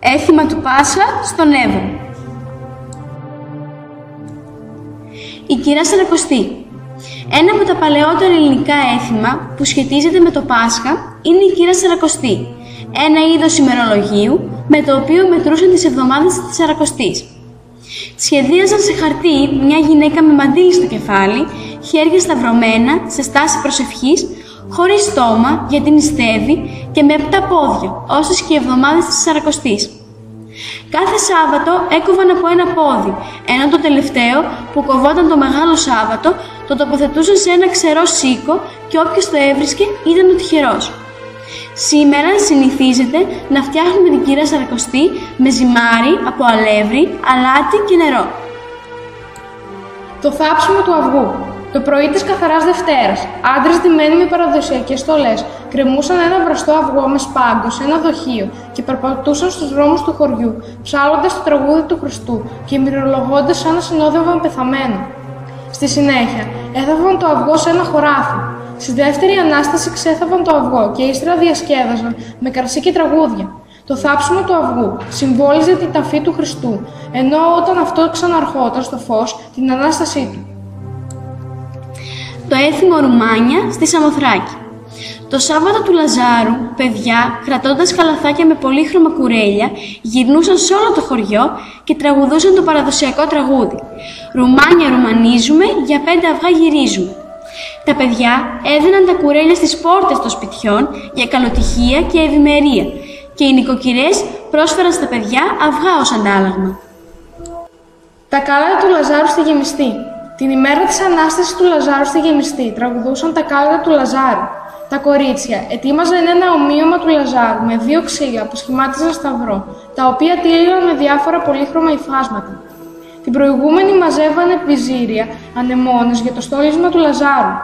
Έθιμα του Πάσχα στον Εύρο. Η κυρά Σαρακοστή. Ένα από τα παλαιότερα ελληνικά έθιμα που σχετίζεται με το Πάσχα είναι η κύρα Σαρακοστή, ένα είδος ημερολογίου με το οποίο μετρούσαν τις εβδομάδες της Σαρακοστής. Σχεδίαζαν σε χαρτί μια γυναίκα με μαντίλι στο κεφάλι, χέρια σταυρωμένα σε στάση προσευχής, χωρίς στόμα γιατί νηστεύει και με 7 πόδια, όσες και οι εβδομάδες της Σαρακοστής. Κάθε Σάββατο έκοβαν από ένα πόδι, ενώ το τελευταίο που κοβόταν το Μεγάλο Σάββατο το τοποθετούσαν σε ένα ξερό σίκο και όποιος το έβρισκε ήταν ο τυχερός. Σήμερα συνηθίζεται να φτιάχνουμε την κύρα Σαρακοστή με ζυμάρι από αλεύρι, αλάτι και νερό. Το θάψιμο του αυγού. Το πρωί της καθαράς Δευτέρας, άντρες ντυμένοι με παραδοσιακές στολές κρεμούσαν ένα βραστό αυγό με σπάγκο σε ένα δοχείο και περπατούσαν στους δρόμους του χωριού, ψάλλοντας το τραγούδι του Χριστού και μυρολογώντας σαν να συνόδευαν πεθαμένο. Στη συνέχεια, έθαβαν το αυγό σε ένα χωράφι. Στη δεύτερη Ανάσταση ξέθαβαν το αυγό και ύστερα διασκέδαζαν με κρασί και τραγούδια. Το θάψιμο του αυγού συμβόλιζε την ταφή του Χριστού, ενώ όταν αυτό ξαναρχόταν στο φως, την Ανάστασή του. Το έθιμο Ρουμάνια στη Σαμοθράκη. Το Σάββατο του Λαζάρου, παιδιά, κρατώντας καλαθάκια με πολύχρωμα κουρέλια, γυρνούσαν σε όλο το χωριό και τραγουδούσαν το παραδοσιακό τραγούδι «Ρουμάνια ρουμανίζουμε, για 5 αυγά γυρίζουμε». Τα παιδιά έδιναν τα κουρέλια στις πόρτες των σπιτιών για καλοτυχία και ευημερία και οι νοικοκυρές πρόσφεραν στα παιδιά αυγά ως αντάλλαγμα. Τα κάλατα του Λαζάρου στη Γεμιστή. Την ημέρα της Ανάστασης του Λαζάρου στη Γεμιστή τραγουδούσαν τα κάλατα του Λαζάρου. Τα κορίτσια ετοίμαζαν ένα ομοίωμα του Λαζάρου με 2 ξύλα που σχημάτιζαν σταυρό, τα οποία τύλιγαν με διάφορα πολύχρωμα υφάσματα. Την προηγούμενη μαζεύανε πιζήρια, ανεμόνες για το στόλισμα του Λαζάρου.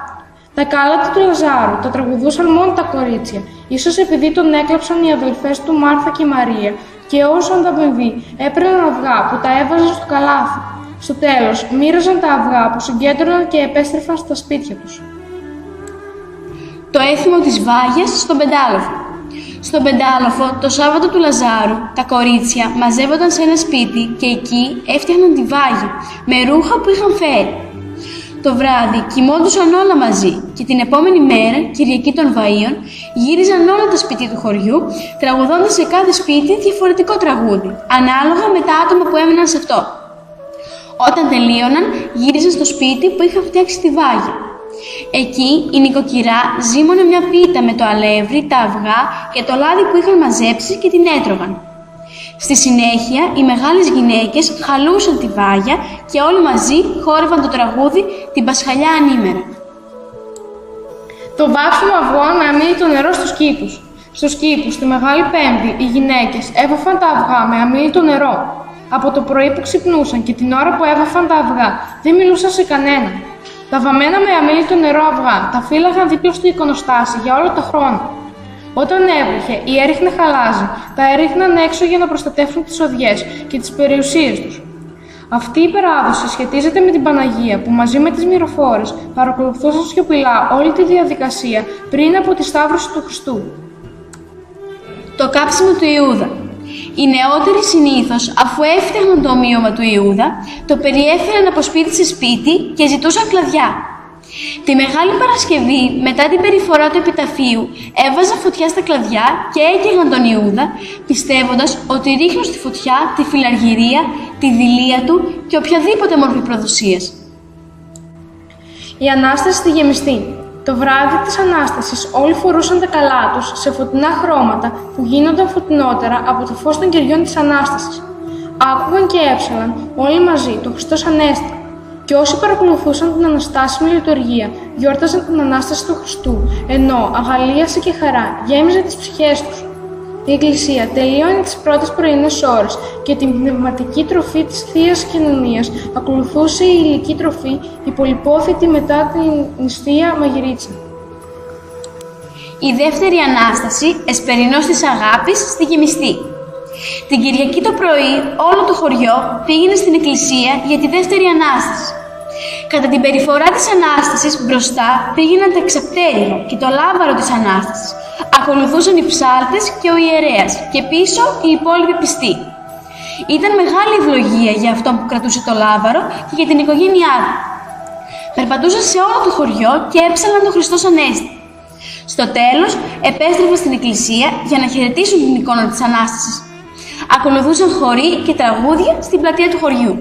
Τα κάλατα του Λαζάρου τα τραγουδούσαν μόνο τα κορίτσια, ίσως επειδή τον έκλαψαν οι αδελφές του Μάρθα και Μαρία και ως ανταμοιβή έπαιρναν αυγά που τα έβαζαν στο καλάθι. Στο τέλος, μοίραζαν τα αυγά που συγκέντρωναν και επέστρεφαν στα σπίτια τους. Το έθιμο της Βάγιας στον Πεντάλοφο. Στον Πεντάλοφο, το Σάββατο του Λαζάρου, τα κορίτσια μαζεύονταν σε ένα σπίτι και εκεί έφτιαχναν τη Βάγια με ρούχα που είχαν φέρει. Το βράδυ κοιμόντουσαν όλα μαζί και την επόμενη μέρα, Κυριακή των Βαΐων, γύριζαν όλα τα σπίτια του χωριού, τραγουδώντας σε κάθε σπίτι διαφορετικό τραγούδι, ανάλογα με τα άτομα που έμεναν σε αυτό. Όταν τελείωναν, γύριζαν στο σπίτι που είχαν φτιάξει τη Βάγια. Εκεί η νοικοκυρά ζύμωνε μια πίτα με το αλεύρι, τα αυγά και το λάδι που είχαν μαζέψει και την έτρωγαν. Στη συνέχεια, οι μεγάλες γυναίκες χαλούσαν τη Βάγια και όλοι μαζί χόρευαν το τραγούδι «Την Πασχαλιά ανήμερα». Το βάψιμο αυγών με αμύλιτο νερό στους κήπους. Στους κήπους, τη Μεγάλη Πέμπτη, οι γυναίκες έβαφαν τα αυγά με αμύλιτο νερό. Από το πρωί που ξυπνούσαν και την ώρα που έβαφαν τα αυγά, δεν μιλούσαν σε κανέναν. Τα βαμμένα με αμύλιτο νερό αυγά τα φύλαγαν δίπλα στο εικονοστάσι για όλο το χρόνο. Όταν έβρεχε ή έριχνε χαλάζι, τα έριχναν έξω για να προστατεύσουν τις οδιές και τις περιουσίες τους. Αυτή η παράδοση σχετίζεται με την Παναγία που μαζί με τις μυροφόρες παρακολουθούσαν σιωπηλά όλη τη διαδικασία πριν από τη Σταύρωση του Χριστού. Το κάψιμο του Ιούδα. Οι νεότεροι συνήθως, αφού έφτιαχναν το ομοίωμα του Ιούδα, το περιέφεραν από σπίτι σε σπίτι και ζητούσαν κλαδιά. Τη Μεγάλη Παρασκευή, μετά την περιφορά του επιταφείου, έβαζαν φωτιά στα κλαδιά και έκαιγαν τον Ιούδα, πιστεύοντας ότι ρίχνουν στη φωτιά τη φιλαργυρία, τη δειλία του και οποιαδήποτε μορφή προδοσίας. Η Ανάσταση στη Γεμιστή. Το βράδυ της Ανάστασης όλοι φορούσαν τα καλά τους σε φωτεινά χρώματα που γίνονταν φωτεινότερα από το φως των κεριών της Ανάστασης. Άκουγαν και έψαλαν όλοι μαζί το Χριστός Ανέστη. Και όσοι παρακολουθούσαν την αναστάσιμη λειτουργία γιόρταζαν την Ανάσταση του Χριστού, ενώ αγαλίαση και χαρά γέμιζε τις ψυχές τους. Η Εκκλησία τελείωνε τις πρώτες πρωινές ώρες και την πνευματική τροφή της Θείας Κοινωνίας ακολουθούσε η υλική τροφή, η πολυπόθητη μετά την νηστεία μαγειρίτσα. Η δεύτερη Ανάσταση, εσπερινός της αγάπης, στη Γεμιστή. Την Κυριακή το πρωί όλο το χωριό πήγαινε στην εκκλησία για τη δεύτερη Ανάσταση. Κατά την περιφορά της Ανάστασης, μπροστά πήγαιναν τα εξαπτέρυγα και το λάβαρο της Ανάστασης. Ακολουθούσαν οι ψάλτες και ο ιερέας και πίσω οι υπόλοιποι πιστοί. Ήταν μεγάλη ευλογία για αυτόν που κρατούσε το λάβαρο και για την οικογένειά του. Περπατούσαν σε όλο το χωριό και έψαλαν τον Χριστός Ανέστη. Στο τέλος, επέστρεφαν στην εκκλησία για να χαιρετήσουν την εικόνα της Ανάστασης. Ακολουθούσαν χοροί και τραγούδια στην πλατεία του χωριού.